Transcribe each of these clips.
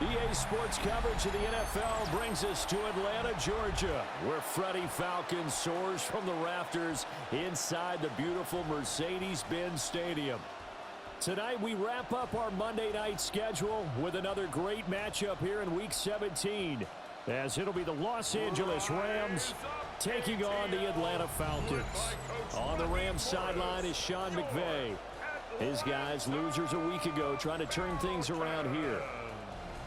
EA Sports coverage of the NFL brings us to Atlanta, Georgia, where Freddie Falcon soars from the rafters inside the beautiful Mercedes-Benz Stadium. Tonight, we wrap up our Monday night schedule with another great matchup here in Week 17, as it'll be the Los Angeles Rams taking on the Atlanta Falcons. On the Rams sideline is Sean McVay. His guys, losers a week ago, trying to turn things around here.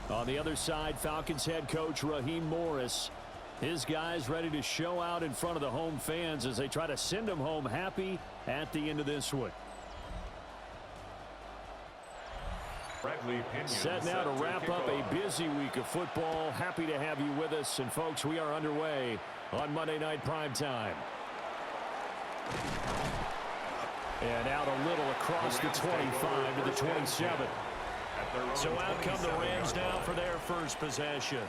On the other side, Falcons head coach Raheem Morris. His guys ready to show out in front of the home fans as they try to send them home happy at the end of this one. Set now to wrap up a busy week of football. Happy to have you with us. And, folks, we are underway on Monday Night Primetime. And out a little across the 25 to the 27. So out come the Rams now for their first possession.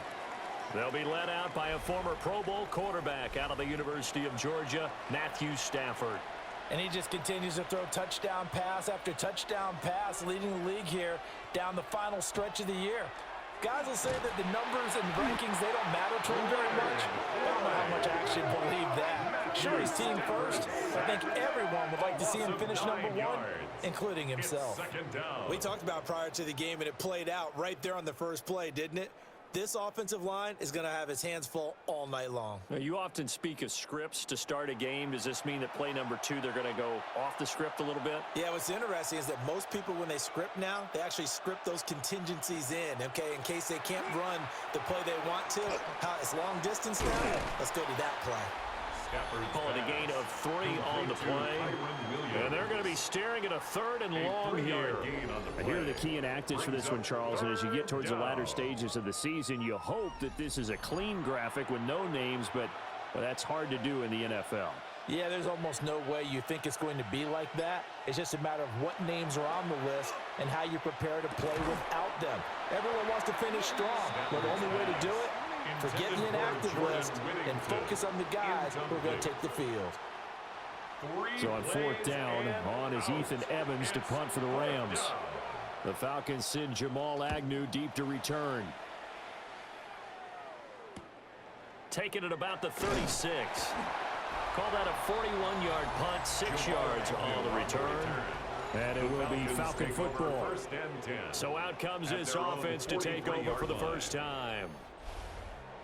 They'll be led out by a former Pro Bowl quarterback out of the University of Georgia, Matthew Stafford. And he just continues to throw touchdown pass after touchdown pass, leading the league here down the final stretch of the year. Guys will say that the numbers and rankings, they don't matter to him very much. I don't know how much I actually believe that. Sure, he's team first. I think everyone would like to see him finish number one, including himself. We talked about prior to the game, and it played out right there on the first play, didn't it? This offensive line is going to have his hands full all night long. Now, you often speak of scripts to start a game. Does this mean that play number 2, they're going to go off the script a little bit? Yeah, what's interesting is that most people, when they script now, they actually script those contingencies in, okay, in case they can't run the play they want to. How it's long distance now? Let's go to that play. Calling a gain of 3 on the play. And they're going to be staring at a 3rd and long here. Here are the key inactives for this one, Charles. And as you get towards the latter stages of the season, you hope that this is a clean graphic with no names, but that's hard to do in the NFL. Yeah, there's almost no way you think it's going to be like that. It's just a matter of what names are on the list and how you prepare to play without them. Everyone wants to finish strong, but the only way to do it, forget the inactive list and focus on the guys who are going to take the field. So on 4th down, on is Ethan Evans to punt for the Rams. The Falcons send Jamal Agnew deep to return. Taking it about the 36. Call that a 41-yard punt, 6 yards on the return. And it will be Falcon football. So out comes this offense to take over for the first time.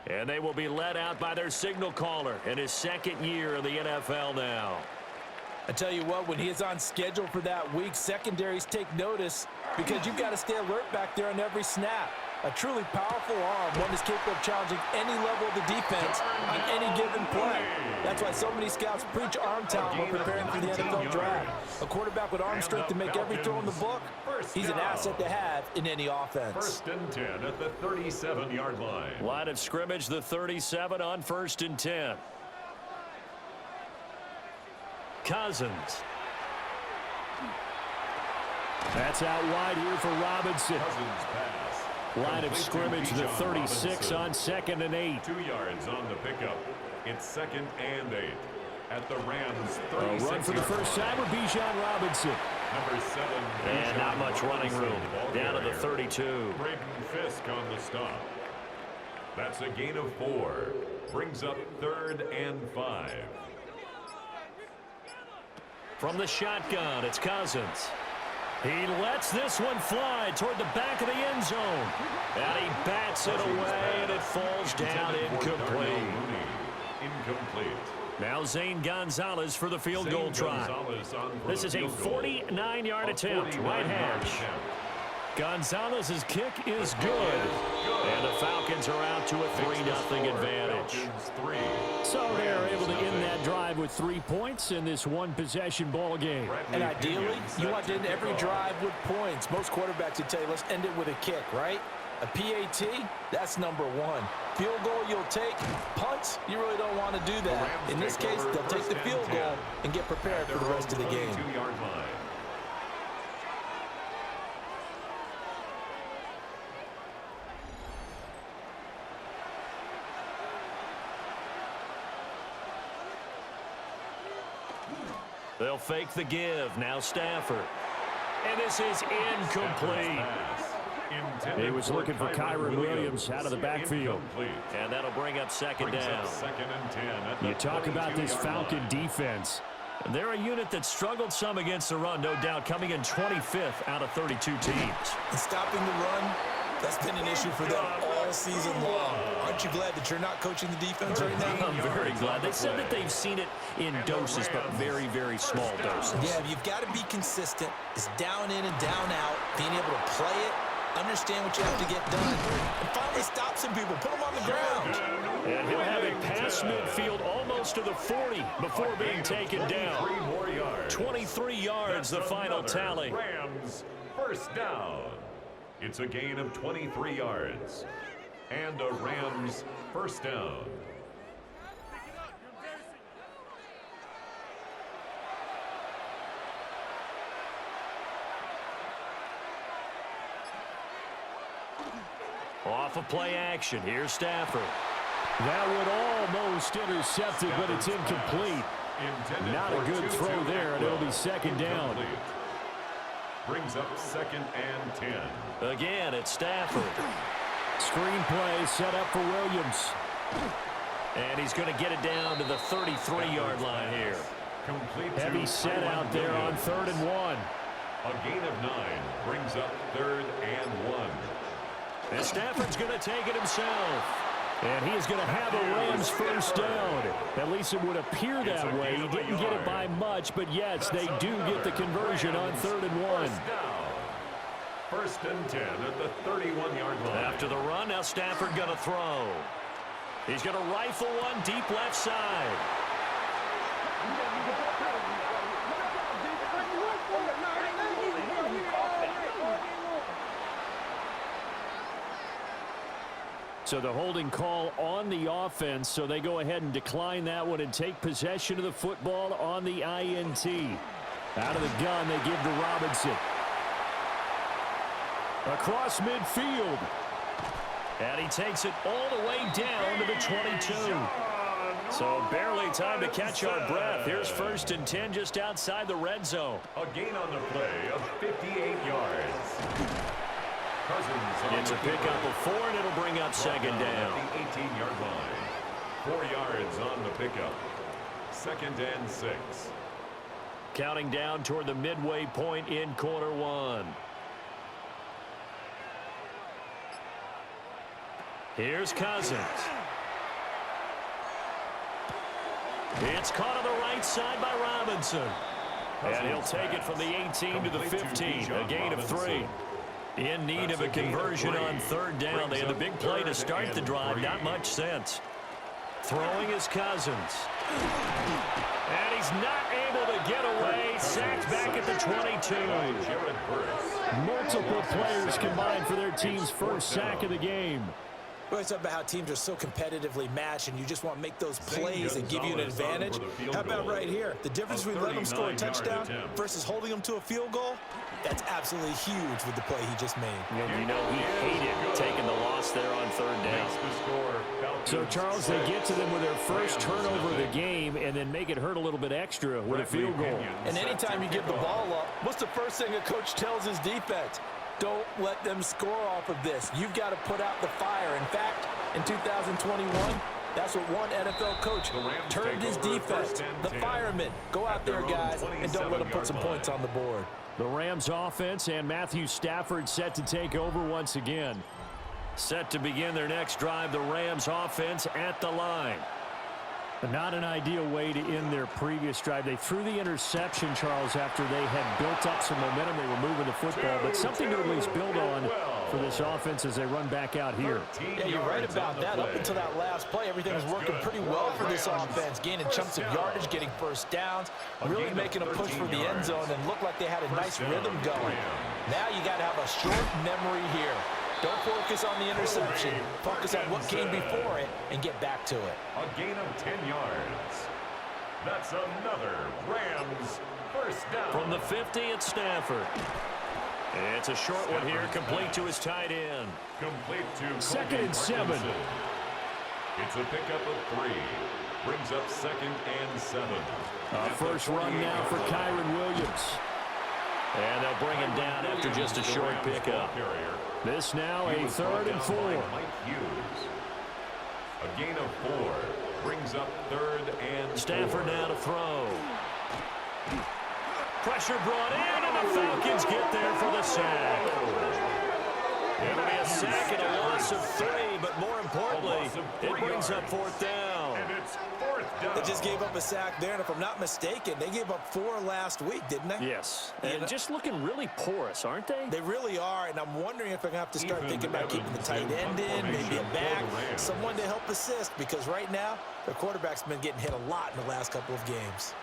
And they will be led out by their signal caller in his 2nd year in the NFL now. I tell you what, when he is on schedule for that week, secondaries take notice because you've got to stay alert back there on every snap. A truly powerful arm, one is capable of challenging any level of the defense on any given play. That's why so many scouts preach arm talent when preparing for the NFL draft. A quarterback with arm strength to make every throw in the book, he's an asset to have in any offense. 1st and 10 at the 37-yard line. Line of scrimmage, the 37 on 1st and 10. Cousins. That's out wide here for Robinson. Cousins pass. Line of scrimmage, the 36 on 2nd and 8. 2 yards on the pickup. It's 2nd and 8 at the Rams 36. A run for the first time with Bijan Robinson. Number 7. And not much running room. Down to the 32. Braden Fisk on the stop. That's a gain of 4. Brings up 3rd and 5. From the shotgun, it's Cousins. He lets this one fly toward the back of the end zone. And he bats it away, and it falls down incomplete. Now Zane Gonzalez for the field goal try. This is a 49-yard attempt, right hash. Gonzalez's kick is good. And the Falcons are out to a 3-0 advantage. So they're able to end that drive with 3 points in this one-possession ball game. And ideally, you want to end every drive with points. Most quarterbacks would tell you, let's end it with a kick, right? A PAT, that's number 1. Field goal you'll take. Punts, you really don't want to do that. In this case, they'll take the field goal and get prepared for the rest of the game. They'll fake the give. Now Stafford. And this is incomplete. He was looking for Kyron Williams out of the backfield. And that'll bring up second down. You talk about this Falcon defense. They're a unit that struggled some against the run, no doubt, coming in 25th out of 32 teams. And stopping the run, that's been an issue for them all season long. Aren't you glad that you're not coaching the defense right now? I'm very glad. They said that they've seen it in doses, but very, very small doses. Yeah, you've got to be consistent. It's down in and down out, being able to play it, understand what you have to get done, and finally stop some people, put them on the ground. And he'll have it past midfield almost to the 40 before being taken down. 23 yards, the final tally. Rams first down. It's a gain of 23 yards. And a Rams first down. Off of play action. Here's Stafford. That would almost intercept it, but it's incomplete. Not a good throw there, and it'll be second down. Brings up second and 10. Again, it's Stafford. Screen play set up for Williams. And he's going to get it down to the 33-yard line here. Heavy set out there on 3rd and 1. A gain of 9 brings up 3rd and 1. And Stafford's going to take it himself. And he is going to have a Rams first down. At least it would appear that way. He didn't get it by much, but yes, they do get the conversion on 3rd and 1. First and 10 at the 31-yard line. After the run, now Stafford going to throw. He's going to rifle one deep left side. So the holding call on the offense, so they go ahead and decline that one and take possession of the football on the INT. Out of the gun, they give to Robinson. Across midfield. And he takes it all the way down to the 22. So barely time to catch our breath. Here's 1st and 10 just outside the red zone. A gain on the play of 58 yards. It's a pickup of 4, and it'll bring up second down. At the 18-yard line. 4 yards on the pickup. 2nd and 6. Counting down toward the midway point in quarter 1. Here's Cousins. It's caught on the right side by Robinson. And he'll take it from the 18 to the 15. A gain of 3. In need of a conversion on 3rd down. They had the big play to start the drive. Not much sense. Throwing is Cousins. And he's not able to get away. Sacked back at the 22. Multiple players combined for their team's first sack of the game. We always talk about how teams are so competitively matched and you just want to make those plays that give you an advantage. How about right here? The difference between letting them score a touchdown versus holding them to a field goal, that's absolutely huge with the play he just made. And you know he hated taking the loss there on 3rd down. So, Charles, they get to them with their first turnover of the game and then make it hurt a little bit extra with a field goal. And anytime you give the ball up, what's the first thing a coach tells his defense? Don't let them score off of this. You've got to put out the fire. In fact, in 2021, that's what one NFL coach turned his defense. The firemen. Go out there, guys, and don't let them put some points on the board. The Rams offense and Matthew Stafford set to take over once again. Set to begin their next drive, the Rams offense at the line. Not an ideal way to end their previous drive. They threw the interception, Charles, after they had built up some momentum. They were moving the football, but something to at least build on for this offense as they run back out here. Yeah, you're right about that. Up until that last play, everything was working pretty well for this offense, gaining chunks of yardage, getting first downs, really making a push for the end zone, and looked like they had a nice rhythm going. Now you got to have a short memory here. Don't focus on the interception. Focus on what came before it and get back to it. A gain of 10 yards. That's another Rams first down. From the 50, it's Stafford. It's a short one here, complete to his tight end. Complete to 2nd and 7. It's a pickup of 3. Brings up 2nd and 7. First run now for Kyron Williams. And they'll bring him down after just a short pickup. This now a 3rd and 4. A gain of 4 brings up 3rd and 4. Stafford now to throw. Pressure brought in, and the Falcons get there for the sack. It'll be a sack and a loss of 3, but more importantly, it brings up 4th down. And it's 4th down. They just gave up a sack there, and if I'm not mistaken, they gave up 4 last week, didn't they? Yes, and just looking really porous, aren't they? They really are, and I'm wondering if they're going to have to start thinking about keeping the tight end in, maybe a back, someone to help assist, because right now, their quarterback's been getting hit a lot in the last couple of games.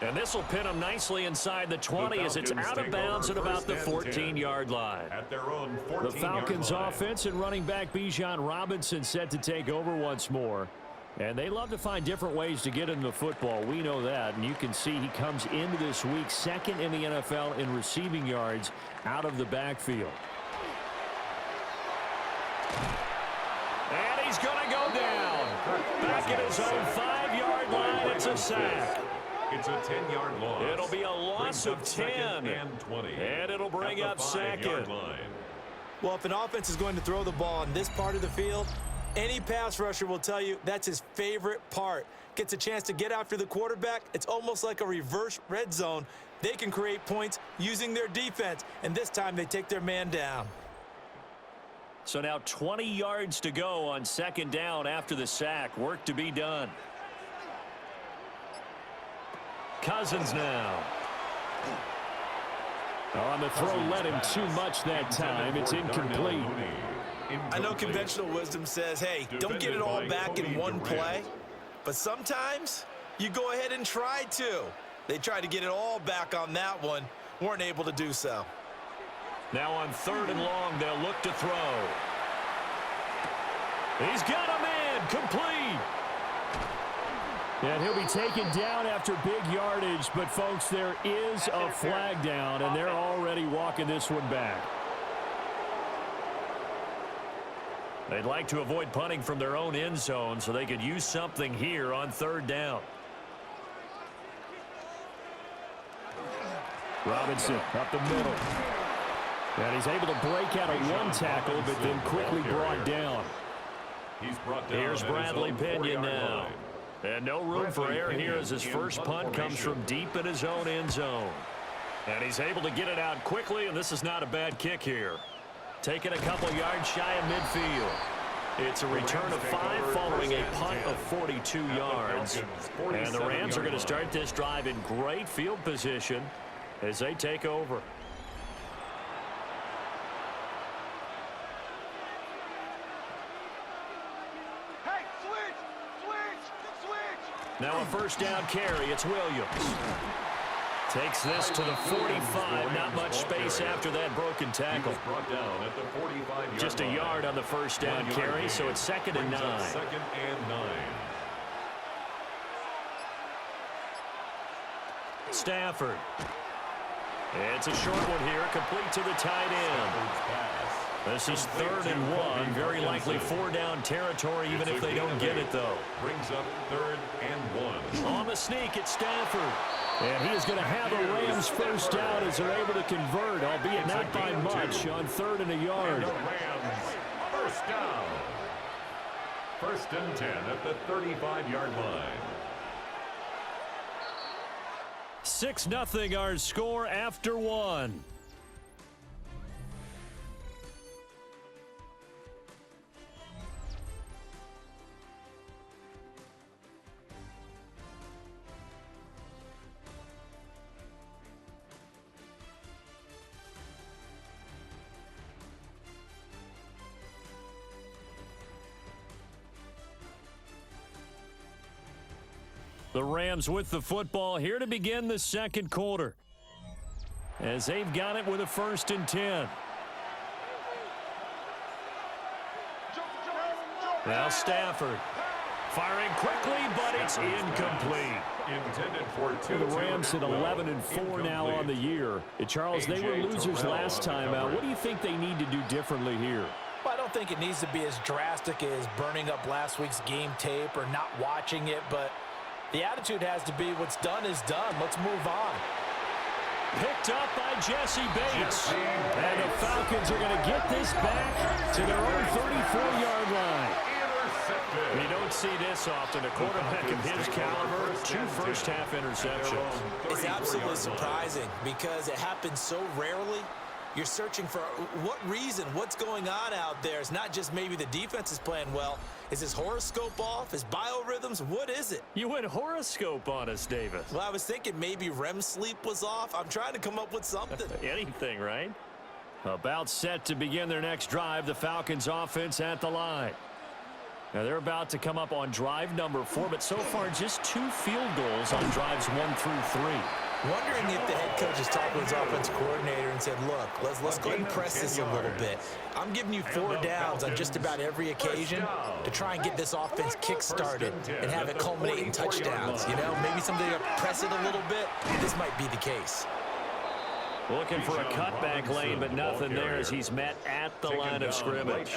And this will pin them nicely inside the 20 as it's out of bounds at about the 14-yard line. At their own 14-yard The Falcons line. offense and running back Bijan Robinson set to take over once more. And they love to find different ways to get into the football. We know that. And you can see he comes into this week 2nd in the NFL in receiving yards out of the backfield. And he's going to go down. Back at his own 5-yard line. It's a sack. It's a 10-yard loss. It'll be a loss of 10. And 20. And it'll bring up 2nd. Well, if an offense is going to throw the ball on this part of the field, any pass rusher will tell you that's his favorite part. Gets a chance to get after the quarterback. It's almost like a reverse red zone. They can create points using their defense, and this time they take their man down. So now 20 yards to go on 2nd down after the sack. Work to be done. Cousins now. On the throw, led him too much that time. It's incomplete. I know conventional wisdom says, hey, don't get it all back in one play. But sometimes you go ahead and try to. They tried to get it all back on that one. Weren't able to do so. Now on 3rd and long, they'll look to throw. He's got a man. Complete. And he'll be taken down after big yardage. But, folks, there is a flag down, and they're already walking this one back. They'd like to avoid punting from their own end zone so they could use something here on 3rd down. Robinson up the middle. And he's able to break out of one tackle, but then quickly brought down. Here's Bradley Pinion now. And no room for error here as his first punt comes from deep in his own end zone. And he's able to get it out quickly, and this is not a bad kick here. Taking a couple yards shy of midfield. It's a return of 5 following a punt of 42 yards. And the Rams are going to start this drive in great field position as they take over. Now a 1st down carry. It's Williams. Takes this to the 45. Not much space after that broken tackle. Just a yard on the 1st down carry, so it's 2nd and 9. 2nd and 9. Stafford. It's a short one here, complete to the tight end. This is 3rd and 1. Very likely 4-down territory, even if they don't get it, though. Brings up 3rd and 1. On the sneak, it's Stafford. And he is going to have a Rams first down as they're able to convert, albeit not by much, on 3rd and a yard. And the Rams first down. 1st and 10 at the 35-yard line. 6-0 our score after 1. The Rams with the football here to begin the 2nd quarter. As they've got it with a 1st and 10. Now Stafford firing quickly, but it's incomplete. Intended for 2. The Rams at 11 and 4 now on the year. Charles, they were losers last time out. What do you think they need to do differently here? Well, I don't think it needs to be as drastic as burning up last week's game tape or not watching it, but the attitude has to be what's done is done. Let's move on. picked up by Jesse Bates. And the Falcons are going to get this back to their own 34-yard line. You don't see this often. A quarterback of his caliber, 2 first-half interceptions. It's absolutely surprising because it happens so rarely. You're searching for what reason, what's going on out there. It's not just maybe the defense is playing well. Is his horoscope off? His biorhythms? What is it? You went horoscope on us, Davis. Well, I was thinking maybe REM sleep was off. I'm trying to come up with something. Anything, right? About set to begin their next drive, the Falcons offense at the line. Now they're about to come up on drive number 4, but so far just 2 field goals on drives 1 through 3. Wondering if the head coach is talking to his offensive coordinator and said, look, let's go ahead and press this a little bit. I'm giving you 4 downs on just about every occasion to try and get this offense kick-started and have it culminate in touchdowns. You know, maybe somebody to press it a little bit. This might be the case. Looking for a cutback lane, but nothing there as he's met at the line of scrimmage.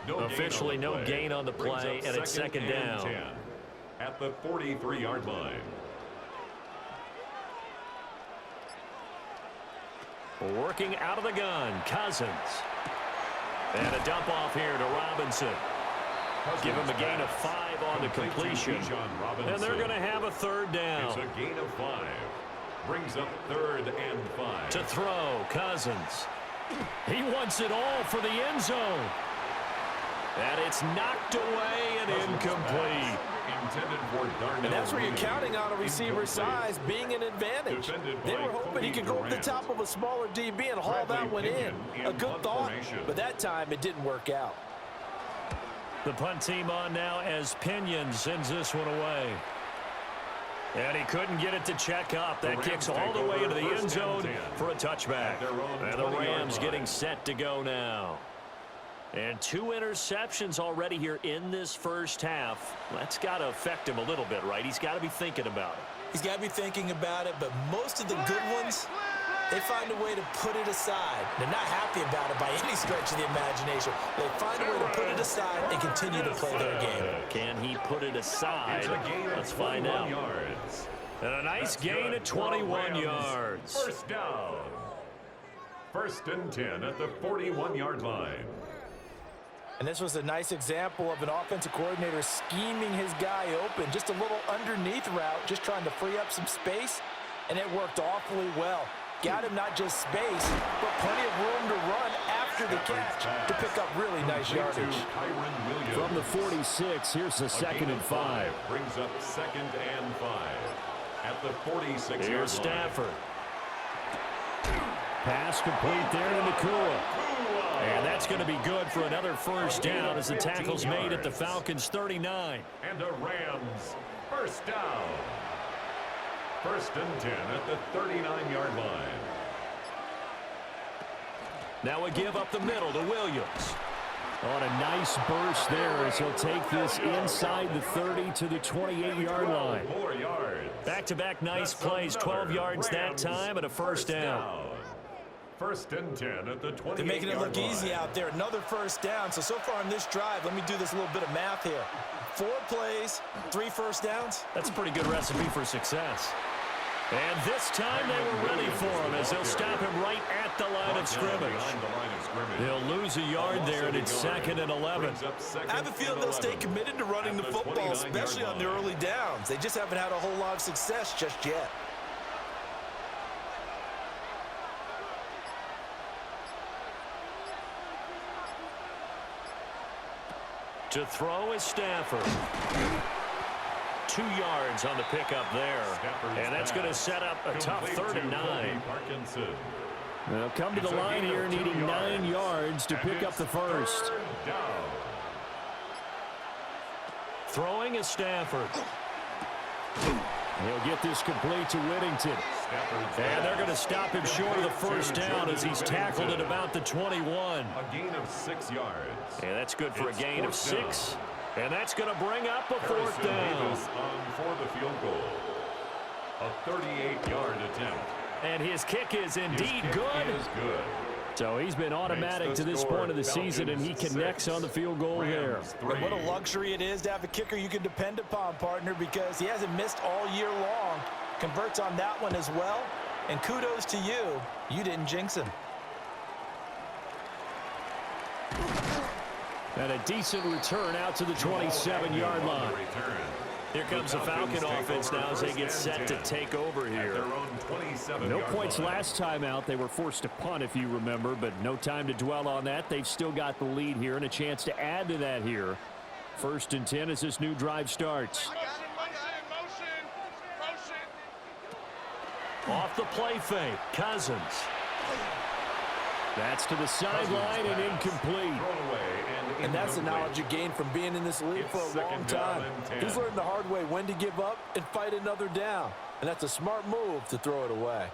Officially no gain on the play, and it's second down. At the 43-yard line. Working out of the gun, Cousins. And a dump off here to Robinson. Give him a gain of 5 on the completion. And they're going to have a third down. It's a gain of 5. Brings up 3rd and 5. To throw, Cousins. He wants it all for the end zone. And it's knocked away and incomplete. And that's where you're counting on a receiver's size being an advantage. They were hoping he could go over the top of a smaller DB and haul that one in. A good thought, but that time it didn't work out. The punt team on now as Pinion sends this one away. And he couldn't get it to check up. That kicks all the way into the end zone for a touchback. And the Rams getting set to go now. And 2 interceptions already here in this first half. That's got to affect him a little bit, right? He's got to be thinking about it. He's got to be thinking about it, but most of the good ones, they find a way to put it aside. They're not happy about it by any stretch of the imagination. They find a way to put it aside and continue to play their game. Can he put it aside? Let's find out. And a nice gain at 21 yards. First down. 1st and 10 at the 41-yard line. And this was a nice example of an offensive coordinator scheming his guy open. Just a little underneath route, just trying to free up some space, and it worked awfully well. Got him not just space, but plenty of room to run after the catch to pick up really nice yardage. From the 46, here's the 2nd and 5. Brings up 2nd and 5 at the 46-yard line. Here's Stafford. Pass complete there to Nakua. And that's going to be good for another first down as the tackle's made at the Falcons' 39. And a Rams first down. 1st and 10 at the 39-yard line. Now a give up the middle to Williams. On a nice burst there as he'll take this inside the 30 to the 28-yard line. Back-to-back nice plays, 12 yards that time and a first down. 1st and 10 at the 28-yard line. They're making it look easy out there. Another first down. So far on this drive, let me do this little bit of math here. 4 plays, 3 first downs. That's a pretty good recipe for success. And this time they were ready for him as they'll stop him right at the line of scrimmage. They'll lose a yard there, and it's 2nd and 11. I have a feeling they'll stay committed to running the football, especially on the early downs. They just haven't had a whole lot of success just yet. To throw is Stafford. 2 yards on the pickup there. And that's going to set up a tough 3rd and 9. They'll come to the line here needing 9 yards to pick up the first. Throwing is Stafford. He'll get this complete to Whittington. And they're going to stop him short of the first down as he's tackled at about the 21. A gain of 6 yards. And that's good for a gain of 6. And that's going to bring up a 4th down. For the field goal. A 38-yard attempt. And his kick is indeed good. So he's been automatic to this point of the season, and he connects on the field goal there. And what a luxury it is to have a kicker you can depend upon, partner, because he hasn't missed all year long. converts on that one as well. And kudos to you. You didn't jinx him. And a decent return out to the 27-yard line. Here comes the Falcon offense now as they get set to take over here. No points last time out. They were forced to punt, if you remember, but no time to dwell on that. They've still got the lead here and a chance to add to that here. 1st and 10 as this new drive starts. Off the play fake, Cousins. That's to the sideline and incomplete. And that's the knowledge you gain from being in this league for a long time. He's learned the hard way when to give up and fight another down. And that's a smart move to throw it away.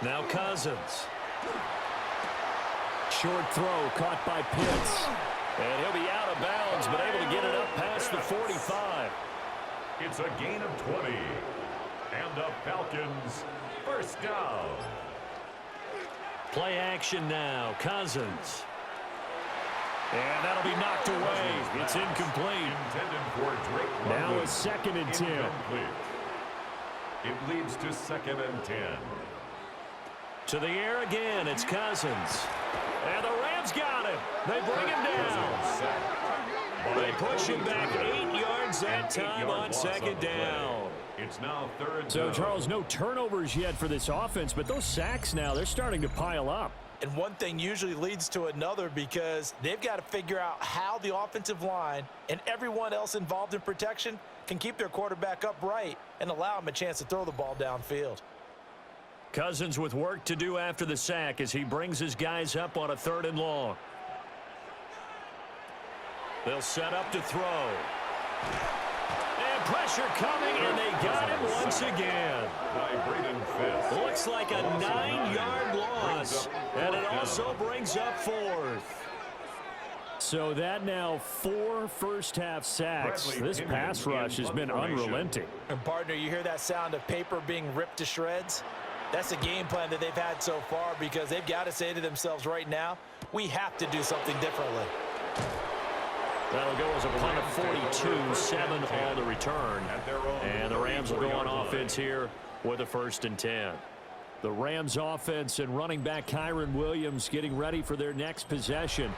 Now Cousins. Short throw caught by Pitts. And he'll be out of bounds, but able to get it up past the 45. It's a gain of 20. And the Falcons, 1st down. Play action now, Cousins. And that'll be knocked away. It's incomplete. Now a 2nd and 10. It leads to 2nd and 10. To the air again, it's Cousins. And the Rams got him. They bring him down. They push him back 8 yards that time on 2nd down. It's now 3rd down. So, Charles, no turnovers yet for this offense, but those sacks now, they're starting to pile up. And one thing usually leads to another because they've got to figure out how the offensive line and everyone else involved in protection can keep their quarterback upright and allow him a chance to throw the ball downfield. Cousins with work to do after the sack as he brings his guys up on a 3rd and long. They'll set up to throw. And pressure coming, and they got him once again. Looks like a 9-yard loss, and it also brings up 4th. So that now 4 first-half sacks. This pass rush has been unrelenting. And, partner, you hear that sound of paper being ripped to shreds? That's the game plan that they've had so far because they've got to say to themselves right now, we have to do something differently. That'll go as a punt of 42, 7 on the return. And the Rams will go on offense here with a 1st and 10. The Rams offense and running back Kyron Williams getting ready for their next possession.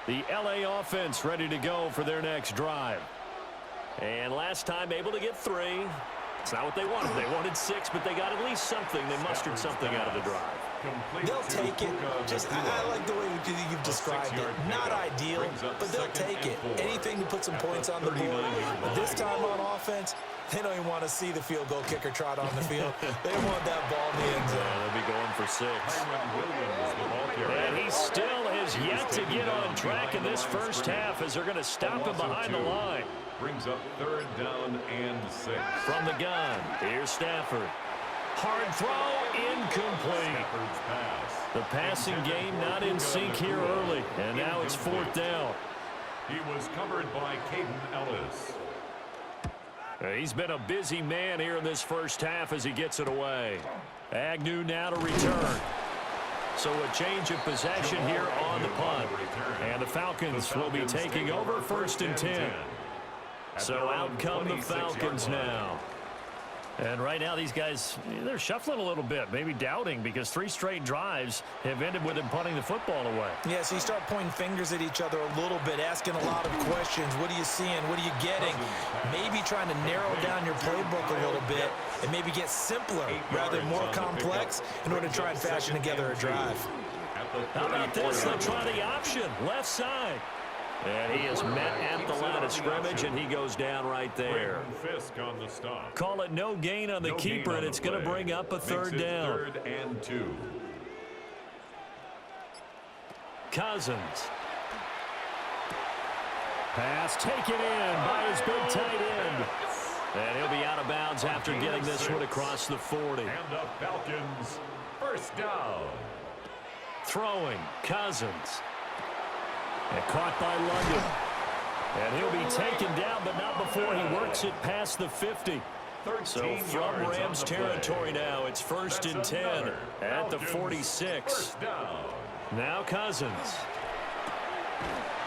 The LA offense ready to go for their next drive. And last time able to get 3. It's not what they wanted. They wanted 6, but they got at least something. They mustered something out of the drive. They'll take it. I like the way you've described it. Not ideal, but they'll take it. Anything to put some points on the board. But this time on offense, they don't even want to see the field goal kicker trot on the field. They want that ball in the end zone. Yeah, they'll be going for 6. And he still has yet to get on track in this first half as they're going to stop him behind the line. Brings up 3rd down and 6. From the gun, here's Stafford. Hard throw, incomplete. The passing game not in sync here early, and now it's 4th down. He was covered by Caden Ellis. He's been a busy man here in this first half as he gets it away. Agnew now to return. So a change of possession here on the punt. And the Falcons will be taking over 1st and 10. So out come the Falcons now. And right now these guys, they're shuffling a little bit, maybe doubting because 3 straight drives have ended with them punting the football away. Yeah, so you start pointing fingers at each other a little bit, asking a lot of questions. What are you seeing? What are you getting? Maybe trying to narrow down your playbook a little bit and maybe get simpler rather than more complex in order to try and fashion together a drive. How about this? They'll try the option, left side. And he is met at the line of scrimmage, and he goes down right there. Call it no gain on the keeper, and it's going to bring up a 3rd down. 3rd and 2. Cousins. Pass taken in by his big tight end. And he'll be out of bounds after getting this one across the 40. And the Falcons, 1st down. Throwing, Cousins. And caught by London. And he'll be taken down, but not before he works it past the 50. So from Rams territory now, it's 1st and 10 at the 46. Now Cousins.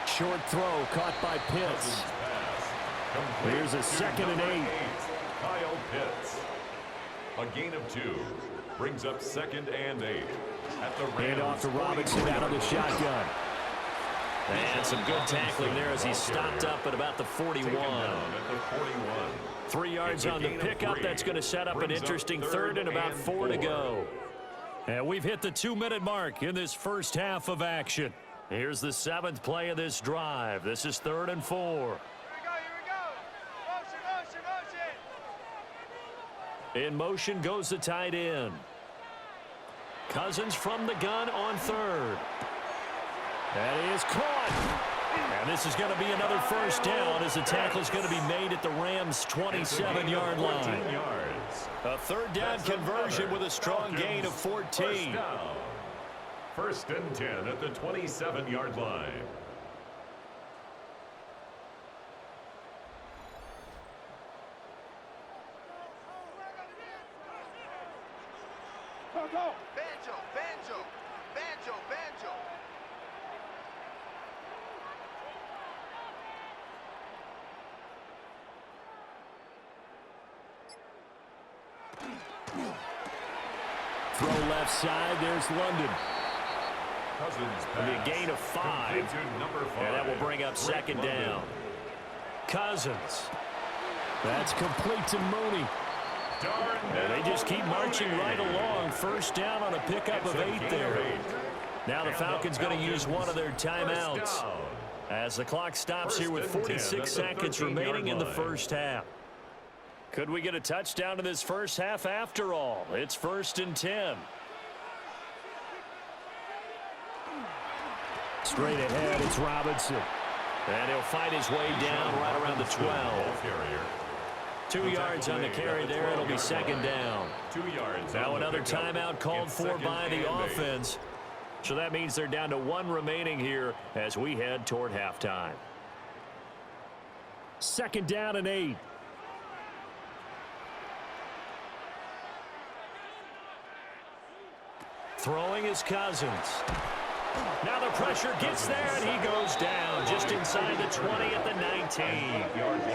Short throw caught by Pitts. Here's a 2nd and 8. Kyle Pitts. A gain of 2 brings up 2nd and 8 at the Hand off to Robinson out of the shotgun. And some good tackling there as he stopped up at about the 41. 3 yards on the pickup. That's going to set up an interesting 3rd and about 4 to go. And we've hit the 2-minute mark in this first half of action. Here's the 7th play of this drive. This is 3rd and 4. Here we go. Motion. In motion goes the tight end. Cousins from the gun on 3rd. That is caught. And this is going to be another first down as the tackle is going to be made at the Rams' 27-yard line. A 3rd down conversion with a strong gain of 14. First and 10 at the 27-yard line. Banjo. Throw left side. There's London. Cousins It'll be a gain of 5. And that will bring up 2nd down. Cousins. That's complete to Mooney. And they just keep marching right along. First down on a pickup of 8 there. Now the Falcons going to use one of their timeouts as the clock stops here with 46 seconds remaining in the first half. Could we get a touchdown in this first half after all? It's 1st and 10. Straight ahead, it's Robinson. And he'll fight his way down right around the 12. 2 yards on the carry there. It'll be 2nd down. 2 yards. Now another timeout called for by the offense. So that means they're down to 1 remaining here as we head toward halftime. 2nd down and 8. Throwing is Cousins. Now the pressure gets there, and he goes down just inside the 20 at the 19.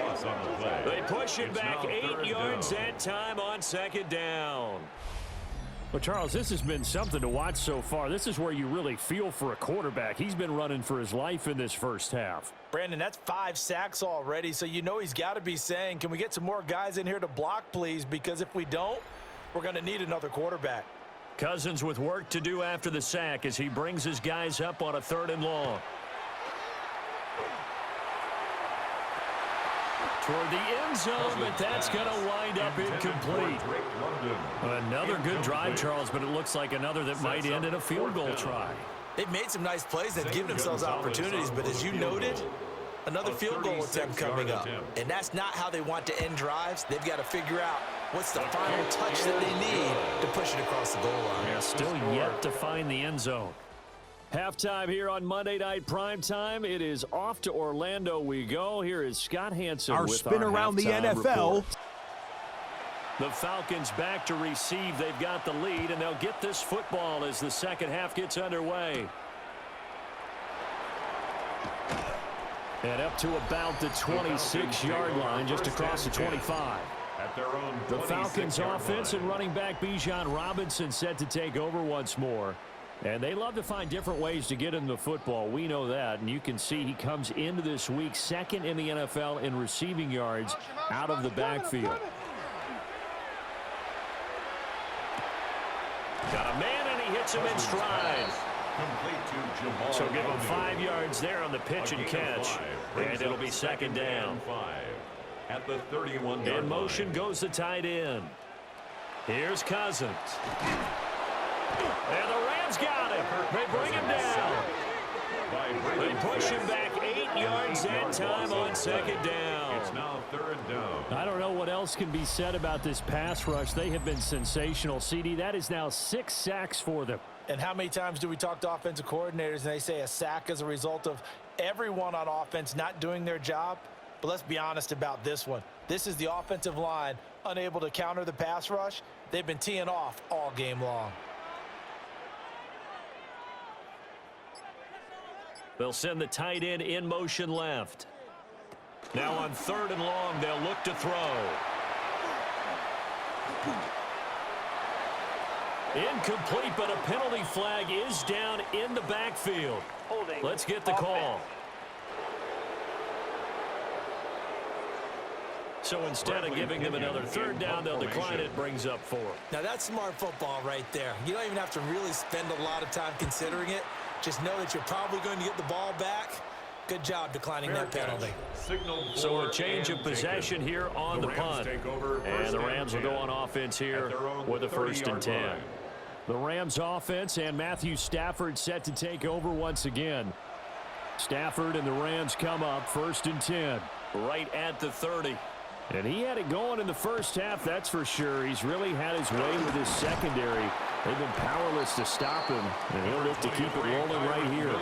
Loss on the play. They push it back 8 yards that time on 2nd down. Well, Charles, this has been something to watch so far. This is where you really feel for a quarterback. He's been running for his life in this first half. Brandon, that's 5 sacks already, so you know he's got to be saying, can we get some more guys in here to block, please? Because if we don't, we're going to need another quarterback. Cousins with work to do after the sack as he brings his guys up on a 3rd and long. Toward the end zone, but that's going to wind up incomplete. Another good drive, Charles, but it looks like another that might end in a field goal try. They've made some nice plays that give themselves opportunities, but as you noted, another field goal attempt coming up. And that's not how they want to end drives. They've got to figure out what's the final touch that they need to push it across the goal line. Yeah, still yet to find the end zone. Halftime here on Monday Night Primetime. It is off to Orlando we go. Here is Scott Hansen Our with spin our around the halftime NFL. report. The Falcons back to receive. They've got the lead, and they'll get this football as the second half gets underway. And up to about the 26-yard line, just across the 25. At their own The Falcons offense and running back Bijan Robinson set to take over once more. And they love to find different ways to get in the football. We know that. And you can see he comes into this week 2nd in the NFL in receiving yards out of the backfield. Got a man, and he hits him in stride. So give him 5 yards there on the pitch and catch. And it'll be 2nd down. At the 31-yard In motion goes the tight end. Here's Cousins. And the Rams got him. They bring him down. They push him back 8 yards that time on 2nd down. It's now 3rd down. I don't know what else can be said about this pass rush. They have been sensational. CD, that is now 6 sacks for them. And how many times do we talk to offensive coordinators and they say a sack is a result of everyone on offense not doing their job? But let's be honest about this one. This is the offensive line unable to counter the pass rush. They've been teeing off all game long. They'll send the tight end in motion left. Now on 3rd and long, they'll look to throw. Incomplete, but a penalty flag is down in the backfield. Let's get the call. So instead of giving them another third down, they'll decline it. Brings up 4. Now, that's smart football right there. You don't even have to really spend a lot of time considering it. Just know that you're probably going to get the ball back. Good job declining that penalty. So a change of possession here on the punt. And the Rams will go on offense here with a 1st and 10. The Rams offense and Matthew Stafford set to take over once again. Stafford and the Rams come up 1st and 10. Right at the 30. And he had it going in the first half, that's for sure. He's really had his way with his secondary. They've been powerless to stop him, and he'll look to keep it rolling right here.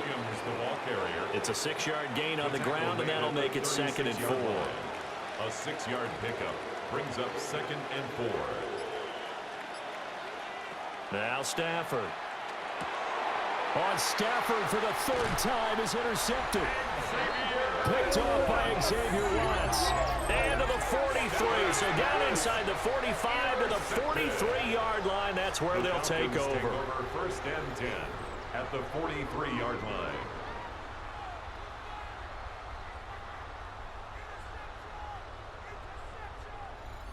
It's a 6-yard gain on the ground, and that'll make it 2nd and 4. A 6-yard pickup brings up 2nd and 4. Now Stafford. On Stafford for the 3rd time is intercepted. Picked off by Xavier Watts. And to the 43. So down inside the 45 to the 43-yard line. That's where they'll take over. 1st and 10 at the 43-yard line.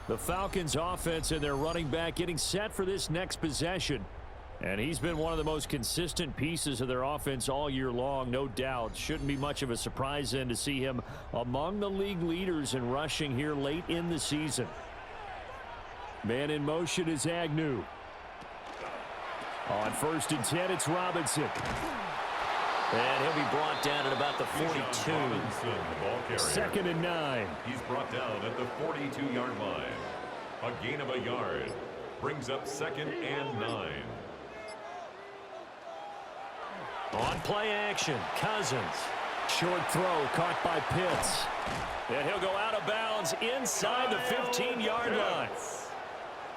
The Falcons offense and their running back getting set for this next possession. And he's been one of the most consistent pieces of their offense all year long, no doubt. Shouldn't be much of a surprise then to see him among the league leaders in rushing here late in the season. Man in motion is Agnew. On 1st and 10, it's Robinson. And he'll be brought down at about the 42. 2nd and 9. He's brought down at the 42-yard line. A gain of a yard brings up 2nd and 9. On play action, Cousins. Short throw caught by Pitts. And he'll go out of bounds inside the 15-yard line.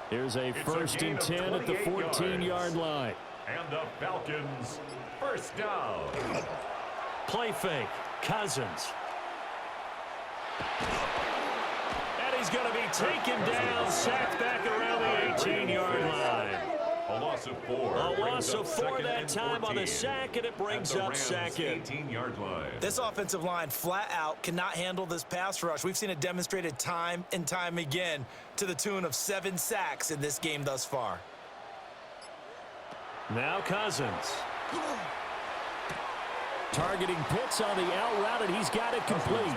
Here's a 1st and 10 at the 14-yard line. And the Falcons, 1st down. Play fake, Cousins. And he's going to be taken down, sacked back around the 18-yard line. A loss of 4. A loss of 4 that time on the sack, and it brings up 2nd. 18-yard line. This offensive line flat out cannot handle this pass rush. We've seen it demonstrated time and time again to the tune of 7 sacks in this game thus far. Now Cousins. Targeting Pitts on the out route, and he's got it complete.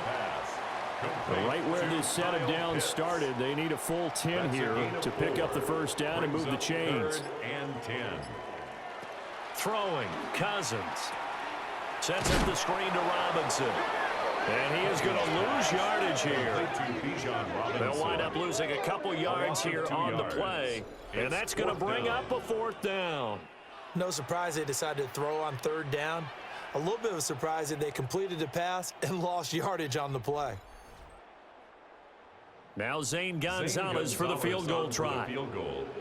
Right where this set of downs started, they need a full 10 here to pick up the 1st down and move the chains. 3rd and 10. Throwing, Cousins. Sets up the screen to Robinson. And he is going to lose yardage here. They'll wind up losing a couple yards here on the play. And that's going to bring up a 4th down. No surprise they decided to throw on 3rd down. A little bit of a surprise that they completed the pass and lost yardage on the play. Now Zane Gonzalez for the field goal try.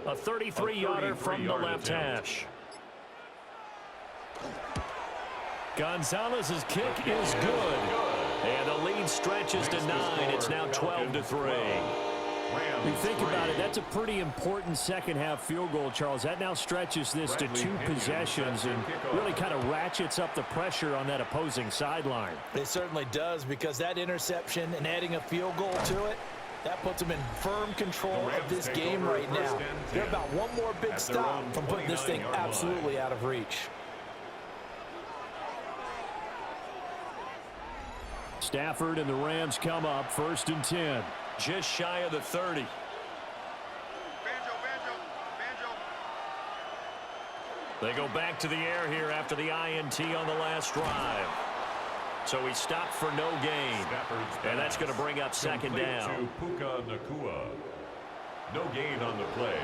A 33-yarder from the left hash. Gonzalez's kick is good. And the lead stretches to 9. It's now 12-3. You think about it, that's a pretty important second-half field goal, Charles. That now stretches this to 2 possessions and really kind of ratchets up the pressure on that opposing sideline. It certainly does, because that interception and adding a field goal to it, that puts them in firm control of this game right now. They're about one more big stop from putting this thing absolutely out of reach. Stafford and the Rams come up 1st and 10. Just shy of the 30. They go back to the air here after the INT on the last drive. So he stopped for no gain. And that's going to bring up 2nd down. Puka Nacua. No gain on the play.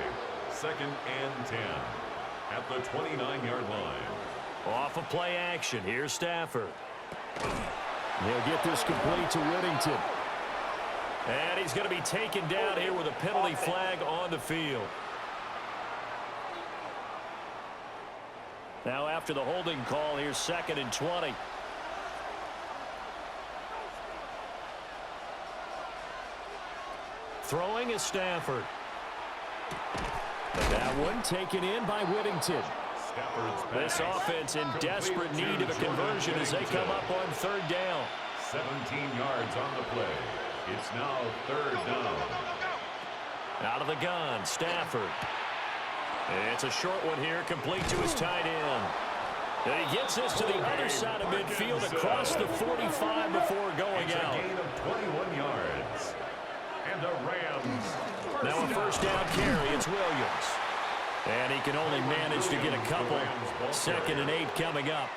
2nd and 10 at the 29-yard line. Off of play action. Here's Stafford. He'll get this complete to Whittington. And he's going to be taken down here with a penalty flag on the field. Now after the holding call, here's 2nd and 20. Throwing is Stafford. But that one taken in by Whittington. This offense in desperate need of a conversion as they come up on third down. 17 yards on the play. It's now third down. Out of the gun, Stafford. It's a short one here, complete to his tight end. And he gets this to the other side of midfield across the 45 before going out. It's a gain of 21 yards. And the Rams. Now a first down carry, it's Williams. And he can only manage to get a couple. 2nd and 8 coming up.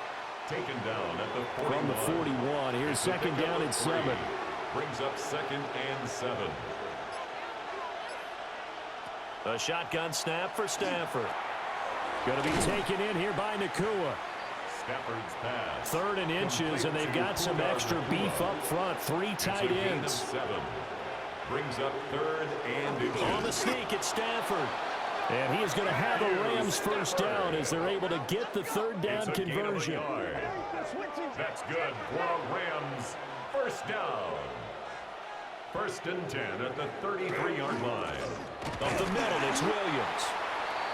Taken down at the 41. From the 41, here's second down and 7. Brings up 2nd and 7. A shotgun snap for Stafford. Going to be taken in here by Nakua. Stafford's pass. 3rd and inches, and they've got some extra beef up front. 3 tight ends. 7. Brings up 3rd and inches. On the sneak, it's Stafford. And he is going to have a Rams first down as they're able to get the 3rd down conversion. That's good for a Rams first down. 1st and 10 at the 33-yard line. Up the middle, it's Williams.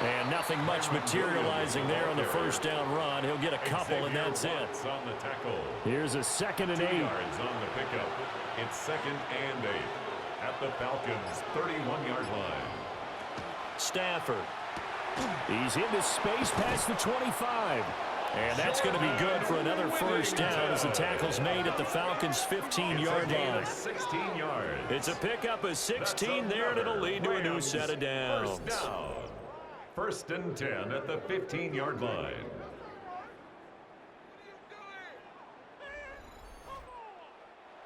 And nothing much materializing there on the first down run. He'll get a couple, and that's it. On the tackle. Here's a 2nd and 8. 2 yards on the pickup. It's 2nd and 8 at the Falcons' 31-yard line. Stafford. He's into space past the 25. And that's going to be good for another first down as the tackle's made at the Falcons' 15-yard line. 16 yards. It's a pickup of 16 there, and it'll lead to a new set of downs. First down. 1st and 10 at the 15-yard line.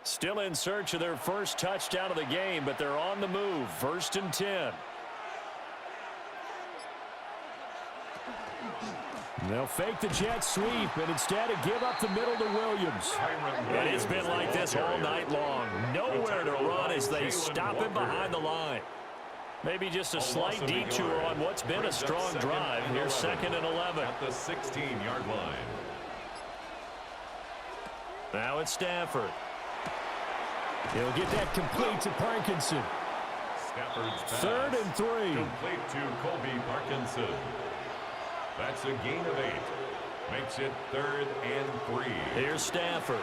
Still in search of their first touchdown of the game, but they're on the move. 1st and 10. They'll fake the jet sweep and instead give up the middle to Williams. And it's been like this all night long. Nowhere to run as they stop him behind the line. Maybe just a slight detour on what's been a strong drive. Here's 2nd and 11. At the 16-yard line. Now it's Stafford. He'll get that complete to Parkinson. Stafford's pass. 3rd and 3. Complete to Colby Parkinson. That's a gain of 8. Makes it 3rd and 3. Here's Stafford.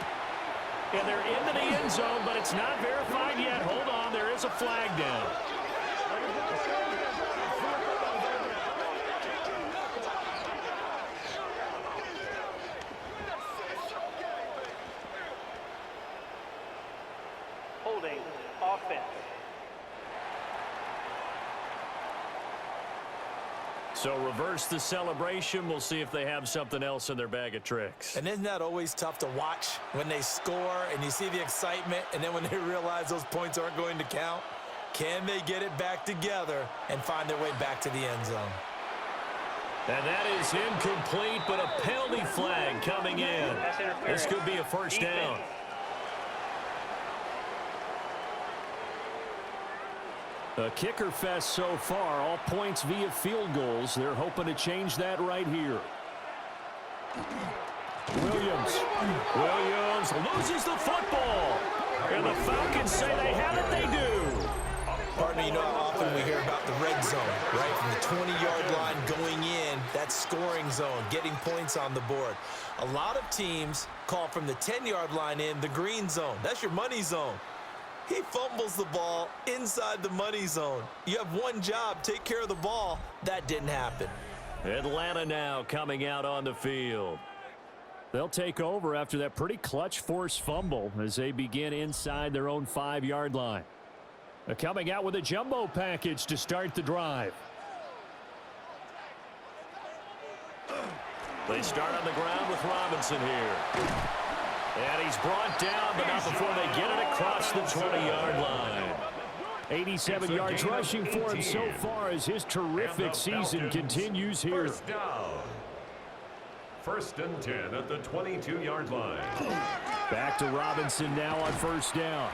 And they're into the end zone, but it's not verified yet. Hold on, there is a flag down. Holding offense. So reverse the celebration. We'll see if they have something else in their bag of tricks. And isn't that always tough to watch when they score and you see the excitement and then when they realize those points aren't going to count? Can they get it back together and find their way back to the end zone? And that is incomplete, but a penalty flag coming in. This could be a first down. A kicker fest so far, all points via field goals. They're hoping to change that right here. Williams loses the football. And the Falcons say they have it, they do. Partner, you know how often we hear about the red zone, right? From the 20-yard line going in, that scoring zone, getting points on the board. A lot of teams call from the 10-yard line in the green zone. That's your money zone. He fumbles the ball inside the money zone. You have one job, take care of the ball. That didn't happen. Atlanta now coming out on the field. They'll take over after that pretty clutch forced fumble as they begin inside their own 5-yard line. They're coming out with a jumbo package to start the drive. They start on the ground with Robinson here. And he's brought down, but not before they get it across the 20-yard line. 87 yards rushing for him so far as his terrific season continues here. First down. 1st and 10 at the 22-yard line. Back to Robinson now on first down.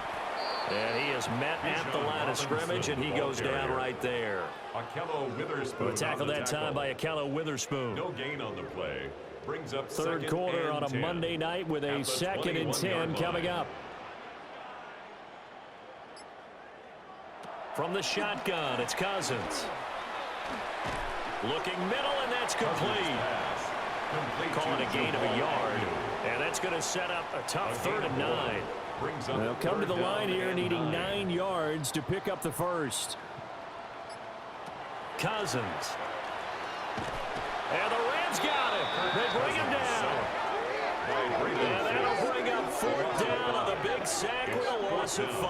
And he is met at the line of scrimmage, and he goes down right there. Akello Witherspoon. Tackled that time by Akello Witherspoon. No gain on the play. Brings up third quarter on a Monday night with a 2nd and 10 coming up. From the shotgun, it's Cousins. Looking middle, and that's complete. Call it a gain of a yard. And that's going to set up a tough 3rd and 9. They'll come to the line here needing 9 yards to pick up the first. Cousins. And the Rams got him. They bring him down. And that'll bring up 4th down on the big sack with a loss of 5.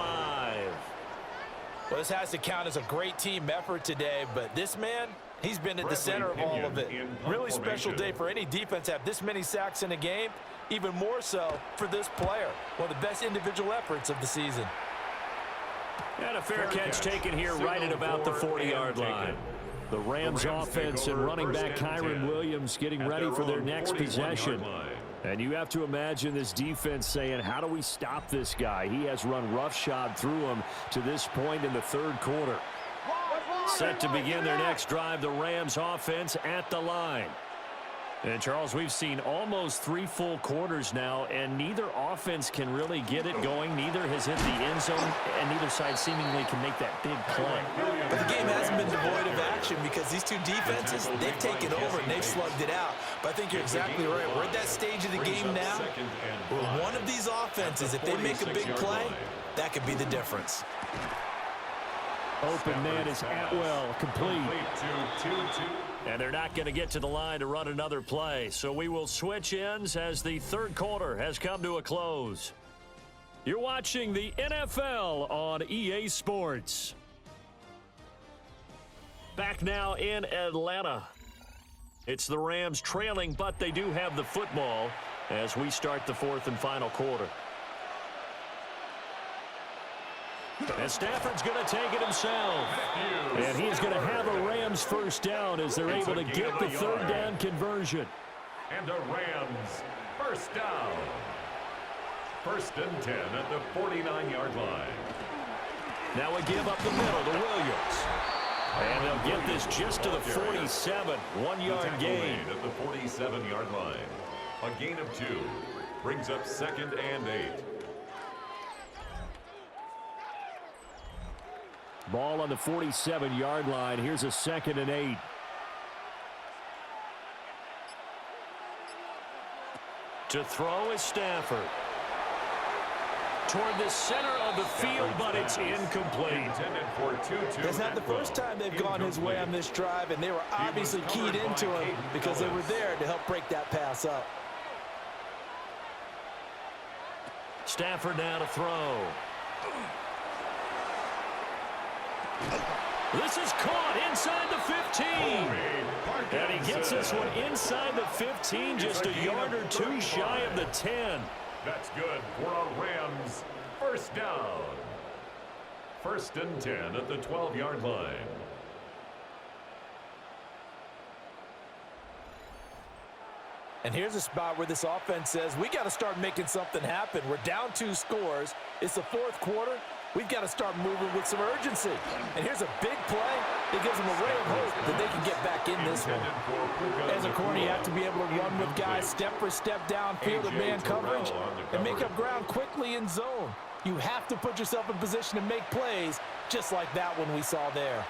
Well, this has to count as a great team effort today, but this man, he's been at the center of all of it. Really special day for any defense to have this many sacks in a game, even more so for this player. One of the best individual efforts of the season. And a fair catch taken here right at about the 40-yard line. The Rams offense and running back Kyron Williams getting ready for their next possession. And you have to imagine this defense saying, how do we stop this guy? He has run roughshod through him to this point in the 3rd quarter. Set to begin their next drive, the Rams offense at the line. And, Charles, we've seen almost 3 full quarters now, and neither offense can really get it going. Neither has hit the end zone, and neither side seemingly can make that big play. But the game hasn't been devoid of action because these two defenses, they've taken over and they've slugged it out. But I think you're exactly right. We're at that stage of the game now where one of these offenses, if they make a big play, that could be the difference. Open man is Atwell, complete. And they're not going to get to the line to run another play. So we will switch ends as the 3rd quarter has come to a close. You're watching the NFL on EA Sports. Back now in Atlanta. It's the Rams trailing, but they do have the football as we start the 4th and final quarter. And Stafford's going to take it himself. And he's going to have a Rams first down as they're able to get the 3rd down conversion. And a Rams first down. 1st and 10 at the 49-yard line. Now a give up the middle to Williams. And they'll get this just to the 47. 1-yard gain. At the 47-yard line. A gain of 2. Brings up 2nd and 8. Ball on the 47-yard line. Here's a 2nd and 8. To throw is Stafford. Toward the center of the field, but it's incomplete. That's not the first time they've gone his way on this drive, and they were obviously keyed into him because they were there to help break that pass up. Stafford now to throw. This is caught inside the 15. And he gets this one inside the 15, just a yard or 2 shy of the 10. That's good for a Rams first down. 1st and 10 at the 12-yard line. And here's a spot where this offense says, we got to start making something happen. We're down 2 scores. It's the 4th quarter. We've got to start moving with some urgency. And here's a big play that gives them a ray of hope that they can get back in this one. As a corner, you have to be able to run with guys step for step downfield of man coverage and make up ground quickly in zone. You have to put yourself in position to make plays just like that one we saw there.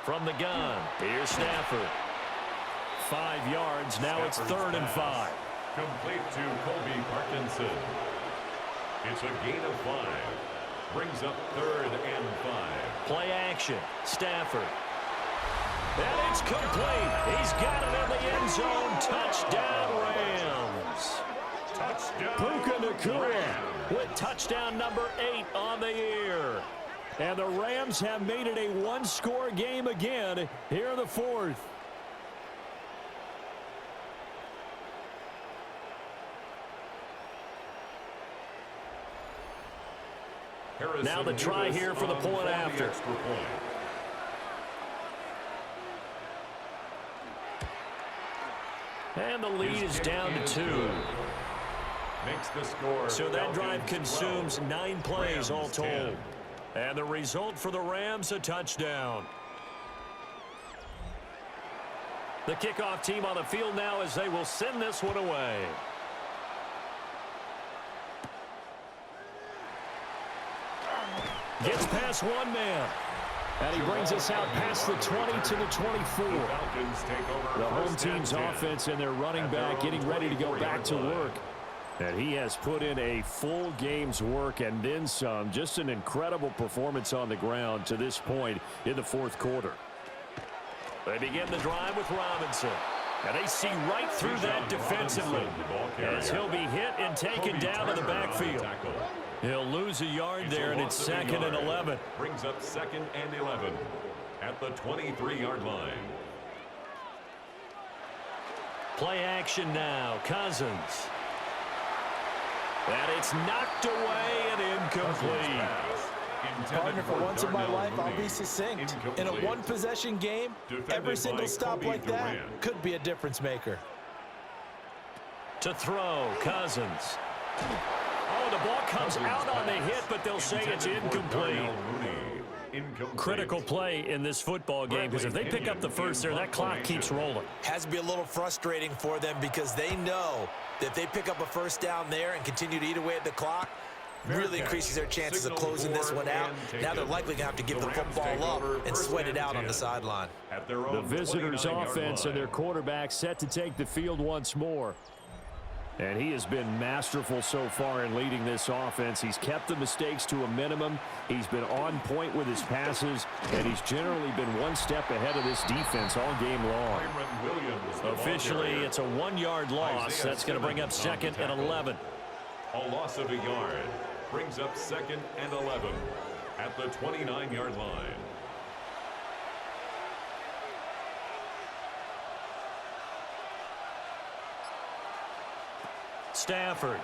From the gun, here's Stafford. 5 yards, now it's 3rd and 5. Complete to Colby Parkinson. It's a gain of 5. Brings up 3rd and 5. Play action, Stafford. And it's complete. He's got it in the end zone. Touchdown, Rams. Touchdown, Puka Nacua Rams. with touchdown number 8 on the year. And the Rams have made it a 1-score game again here in the 4th. Now the try here for the point after. And the lead is down to 2. Makes the score. So that drive consumes 9 plays all told. And the result for the Rams, a touchdown. The kickoff team on the field now as they will send this one away. Gets past one man. And he brings us out past the 20 to the 24. The home team's offense and their running back getting ready to go back to work. And he has put in a full game's work and then some. Just an incredible performance on the ground to this point in the fourth quarter. They begin the drive with Robinson. And they see right through that defensively as he'll be hit and taken down to the backfield. He'll lose a yard there, and it's 2nd and 11. Brings up 2nd and 11 at the 23-yard line. Play action now. Cousins. And it's knocked away and incomplete. Partner, for once in my life, I'll be succinct. In a one-possession game, every single stop like that could be a difference maker. To throw, Cousins. Oh, the ball comes out on the hit, but they'll say it's incomplete. Critical play in this football game, because if they pick up the first there, that clock keeps rolling. Has to be a little frustrating for them because they know that if they pick up a first down there and continue to eat away at the clock, really increases their chances of closing this one out. Now they're likely going to have to give the football up and sweat it out on the sideline. The visitors' offense and their quarterback set to take the field once more. And he has been masterful so far in leading this offense. He's kept the mistakes to a minimum. He's been on point with his passes, and he's generally been one step ahead of this defense all game long. Officially, it's a 1-yard loss. That's going to bring up 2nd and 11. A loss of a yard brings up 2nd and 11 at the 29-yard line. Stafford.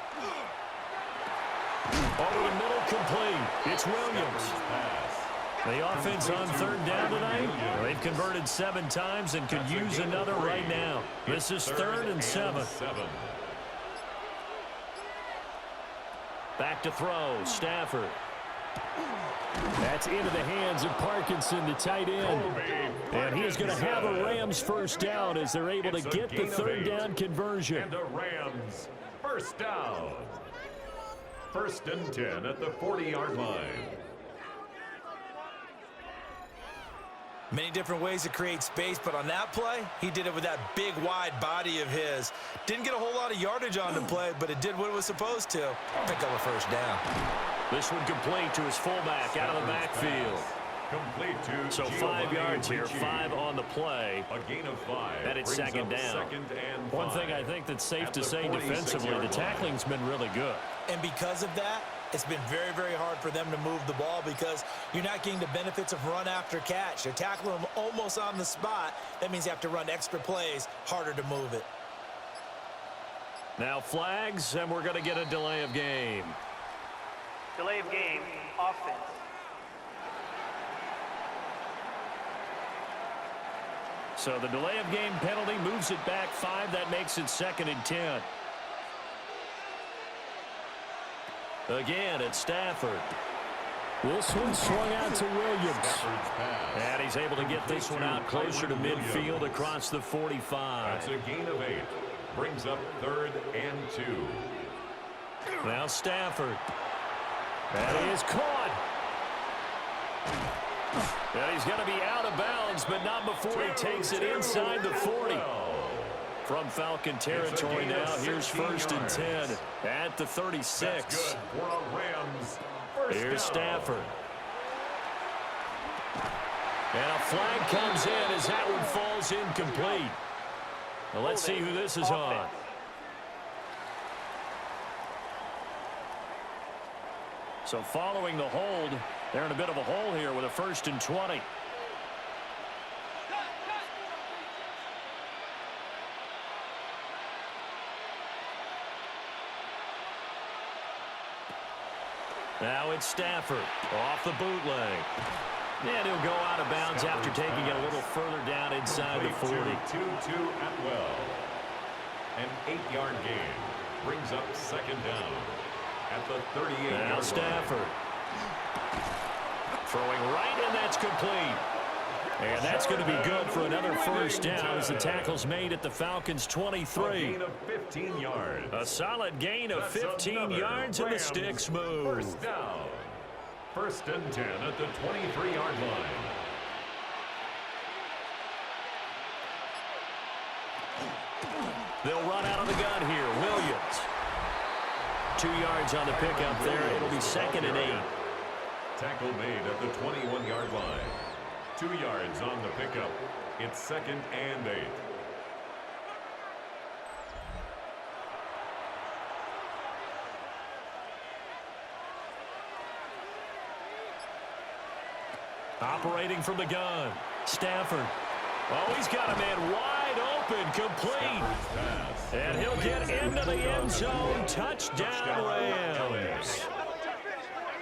Over the middle, complete. It's Williams. The offense on 3rd down tonight. They've converted 7 times and could use another right now. This is 3rd and 7. Back to throw, Stafford. That's into the hands of Parkinson, the tight end. And he is going to have a Rams first down as they're able to get the 3rd down conversion. And a Rams first down. 1st and 10 at the 40-yard line. Many different ways to create space, but on that play, he did it with that big, wide body of his. Didn't get a whole lot of yardage on the play, but it did what it was supposed to. Pick up a first down. This one complete to his fullback out of the backfield. Complete to so 5 yards here, 5 on the play. A gain of 5. And it's 2nd down. One thing I think that's safe to say defensively, the tackling's been really good. And because of that, it's been very, very hard for them to move the ball because you're not getting the benefits of run after catch. They're tackling them almost on the spot. That means you have to run extra plays, harder to move it. Now flags, and we're going to get a delay of game. Delay of game, offense. So the delay of game penalty moves it back 5. That makes it 2nd and 10. Again, it's Stafford. This one swung out to Williams. And he's able to get this one out closer to midfield across the 45. That's a gain of 8. Brings up 3rd and 2. Now Stafford. That is caught. And he's going to be out of bounds, but not before he takes it inside the 40. From Falcon territory now, here's 1st and 10 at the 36. Here's Stafford. And a flag comes in as that one falls incomplete. Well, let's see who this is on. So following the hold, they're in a bit of a hole here with a 1st and 20. Now it's Stafford off the bootleg. And he'll go out of bounds after taking it a little further down inside the 40. 2-2 at well. An 8-yard gain brings up 2nd down at the 38-yard line. Now Stafford. Throwing right, and that's complete. And that's going to be good for another first down as the tackle's made at the Falcons' 23. A gain of 15 yards. A solid gain of 15 yards, and the sticks move. First down. 1st and 10 at the 23-yard line. They'll run out of the gun here. Williams. 2 yards on the pickup there. It'll be 2nd and 8. Tackle made at the 21-yard line. 2 yards on the pickup. It's 2nd and 8. Operating from the gun. Stafford. Oh, he's got a man wide open, complete. And he'll get into the end zone. Touchdown, Rams.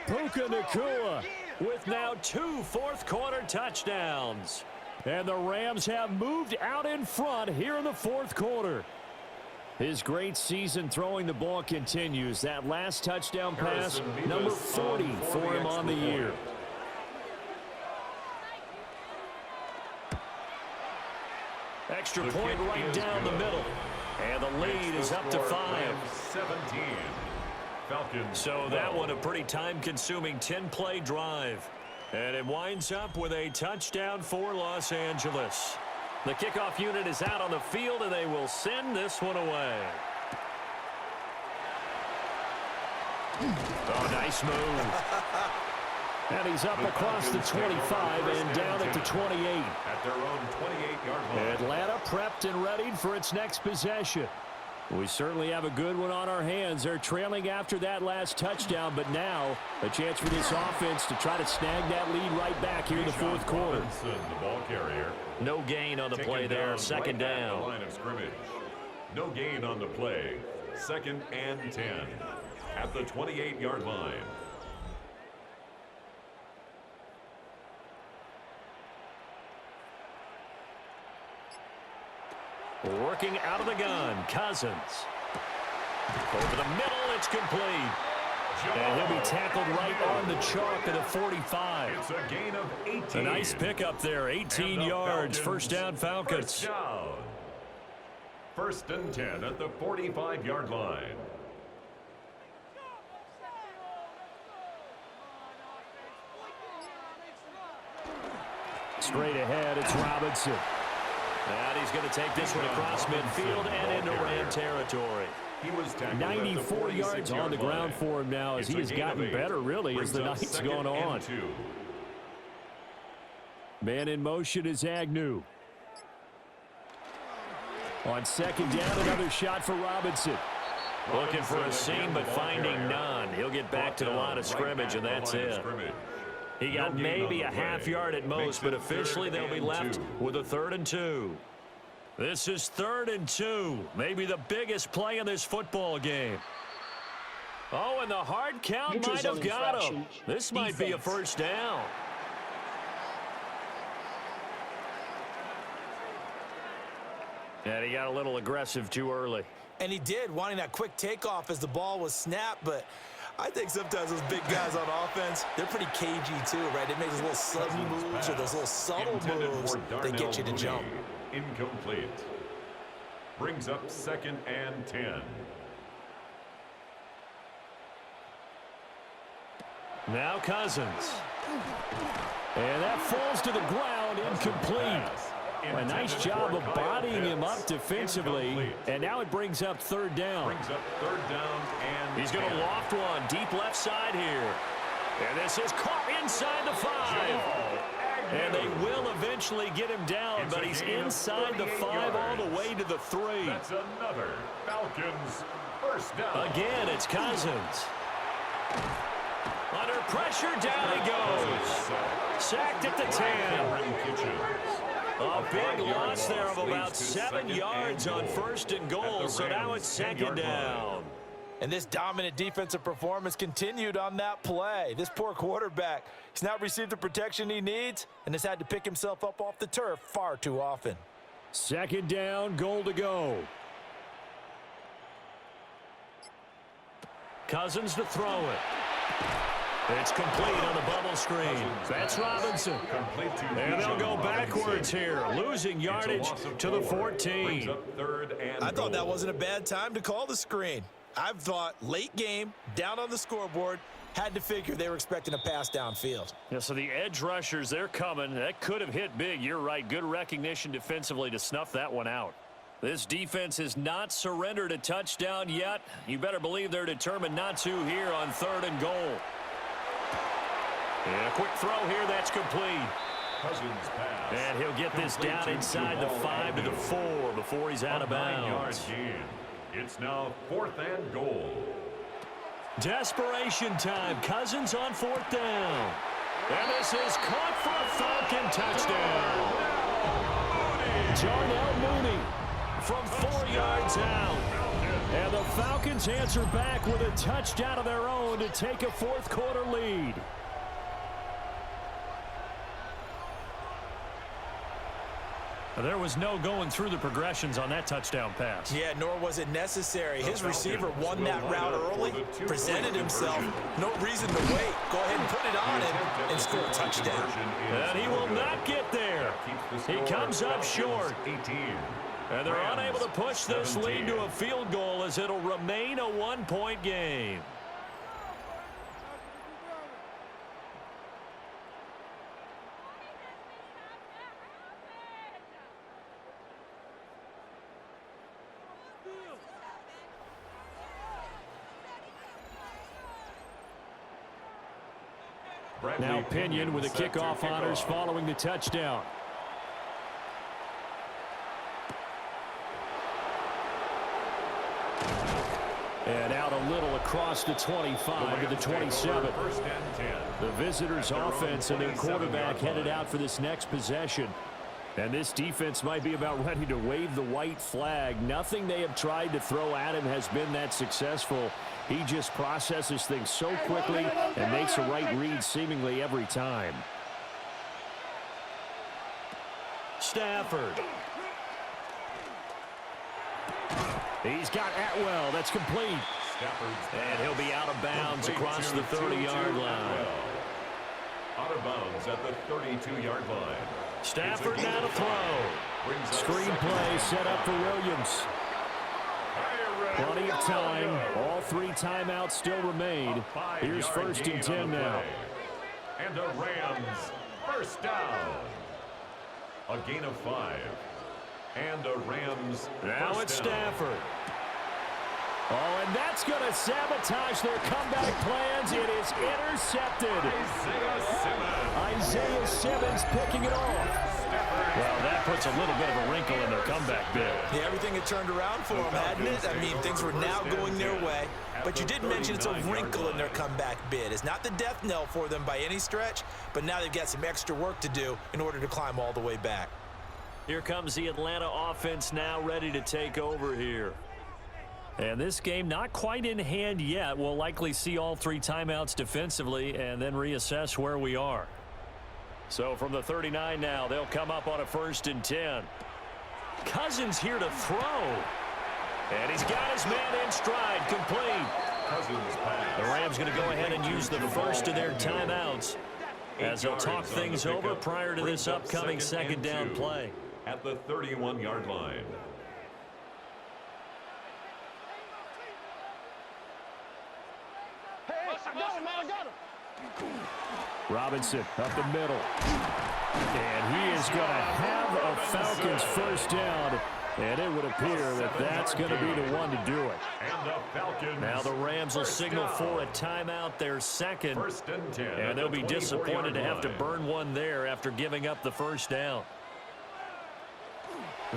Puka Nacua with now 2 fourth-quarter touchdowns. And the Rams have moved out in front here in the 4th quarter. His great season throwing the ball continues. That last touchdown pass, number 40 for him on the year. Extra point right down the middle. And the lead is up to 5. 17. Falcons. So that one a pretty time-consuming 10-play drive. And it winds up with a touchdown for Los Angeles. The kickoff unit is out on the field, and they will send this one away. Oh, nice move. And he's up across the 25 and down at the 28. At their own 28-yard line. Atlanta prepped and readied for its next possession. We certainly have a good one on our hands. They're trailing after that last touchdown, but now a chance for this offense to try to snag that lead right back here in the 4th quarter. The ball carrier. No gain on the play there. 2nd down. The line of scrimmage. No gain on the play. 2nd and 10. At the 28-yard line. Working out of the gun, Cousins. Over the middle, it's complete. And he'll be tackled right on the chalk at the 45. It's a gain of 18. A nice pickup there, 18 yards. First down, Falcons. First down. 1st and 10 at the 45-yard line. Straight ahead, it's Robinson. And he's going to take this one across midfield and into Ram territory. He was 94 yards on the ground for him now as he has gotten better, really, as the night's gone on. Man in motion is Agnew. On 2nd down, another shot for Robinson. Looking for a seam, but finding none. He'll get back to the line of scrimmage, and that's it. He got maybe a half yard at most, but officially they'll be left with a 3rd and 2. This is 3rd and 2. Maybe the biggest play in this football game. Oh, and the hard count might have got him. This might be a first down. And he got a little aggressive too early. And he did, wanting that quick takeoff as the ball was snapped, but I think sometimes those big guys on offense, they're pretty cagey too, right? They make those little sudden moves or those little subtle moves that get you to jump. Incomplete. Brings up 2nd and 10. Now Cousins. And that falls to the ground, incomplete. A nice job of bodying him up defensively. And now it brings up 3rd down. Brings up 3rd down and he's going to loft one deep left side here. And this is caught inside the 5. And they will eventually get him down, but he's inside the 5 all the way to the 3. That's another Falcons first down. Again, it's Cousins. Under pressure, down he goes. Sacked at the 10. A big loss there of about 7 yards on 1st and goal, so now it's 2nd down. And this dominant defensive performance continued on that play. This poor quarterback, he's not received the protection he needs and has had to pick himself up off the turf far too often. 2nd down, goal to go. Cousins to throw it. It's complete on the bubble screen. That's Robinson. And they'll go backwards here, losing yardage to the 14. I thought that wasn't a bad time to call the screen. I've thought late game, down on the scoreboard, had to figure they were expecting a pass downfield. Yeah, so the edge rushers, they're coming. That could have hit big. You're right. Good recognition defensively to snuff that one out. This defense has not surrendered a touchdown yet. You better believe they're determined not to here on 3rd and goal. And a quick throw here, that's complete. Cousins pass. And he'll get this down inside the 5 to the 4 before he's out of bounds. It's now 4th and goal. Desperation time. Cousins on 4th down. And this is caught for a Falcon touchdown. Darnell Mooney from 4 yards out. And the Falcons answer back with a touchdown of their own to take a 4th quarter lead. There was no going through the progressions on that touchdown pass. Yeah, nor was it necessary. His receiver won that route early, presented himself. No reason to wait. Go ahead and put it on him and score a touchdown. And he will not get there. He comes up short. 18. And they're unable to push this lead to a field goal as it'll remain a 1-point game. Now Pinion with the kickoff honors following the touchdown. And out a little across the 25 to the 27. The visitors' offense and their quarterback headed out for this next possession. And this defense might be about ready to wave the white flag. Nothing they have tried to throw at him has been that successful. He just processes things so quickly and makes a right read seemingly every time. Stafford. He's got Atwell. That's complete. And he'll be out of bounds across the 30-yard line. Out of bounds at the 32-yard line. Stafford now to throw. Screen play set up for Williams. Plenty of time. All 3 timeouts still remain. Here's 1st and 10 now. And a Rams first down. A gain of 5. And a Rams now it's first down. Stafford. Oh, and that's going to sabotage their comeback plans. It is intercepted. Isaiah Simmons picking it off. Well, that puts a little bit of a wrinkle in their comeback bid. Yeah, everything had turned around for them, hadn't it? I mean, things were now going their way. But you did mention it's a wrinkle in their comeback bid. It's not the death knell for them by any stretch, but now they've got some extra work to do in order to climb all the way back. Here comes the Atlanta offense now ready to take over here. And this game not quite in hand yet. We'll likely see all 3 timeouts defensively and then reassess where we are. So from the 39 now, they'll come up on a 1st and 10. Cousins here to throw. And he's got his man in stride, complete. The Rams going to go ahead and use the first of their timeouts as they'll talk things over prior to this upcoming 2nd down play. At the 31-yard line. Robinson up the middle. And he is going to have a Falcons first down. And it would appear that that's going to be the one to do it. Now the Rams will signal for a timeout, their 2nd. And they'll be disappointed to have to burn one there after giving up the first down.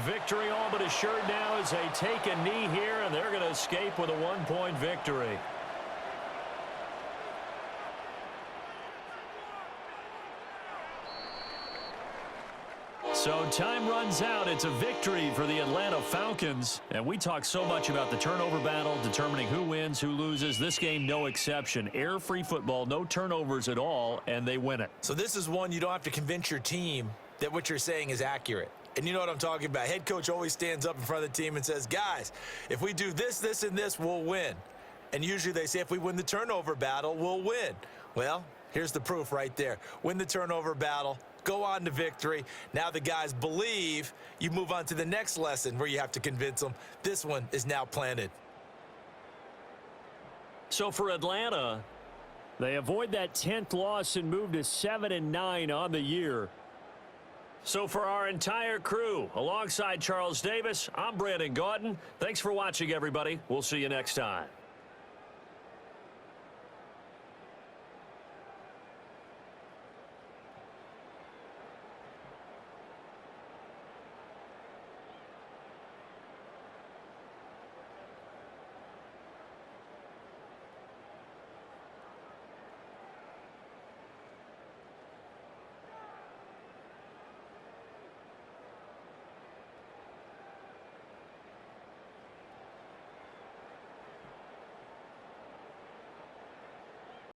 Victory all but assured now as they take a knee here, and they're going to escape with a 1-point victory. So time runs out. It's a victory for the Atlanta Falcons. And we talk so much about the turnover battle, determining who wins, who loses. This game, no exception. Air-free football, no turnovers at all, and they win it. So this is one you don't have to convince your team that what you're saying is accurate. And you know what I'm talking about. Head coach always stands up in front of the team and says, guys, if we do this, this, and this, we'll win. And usually they say if we win the turnover battle, we'll win. Well, here's the proof right there. Win the turnover battle, go on to victory. Now the guys believe. You move on to the next lesson where you have to convince them. This one is now planted. So for Atlanta, they avoid that 10th loss and move to 7-9 on the year. So for our entire crew, alongside Charles Davis, I'm Brandon Gaudin. Thanks for watching, everybody. We'll see you next time.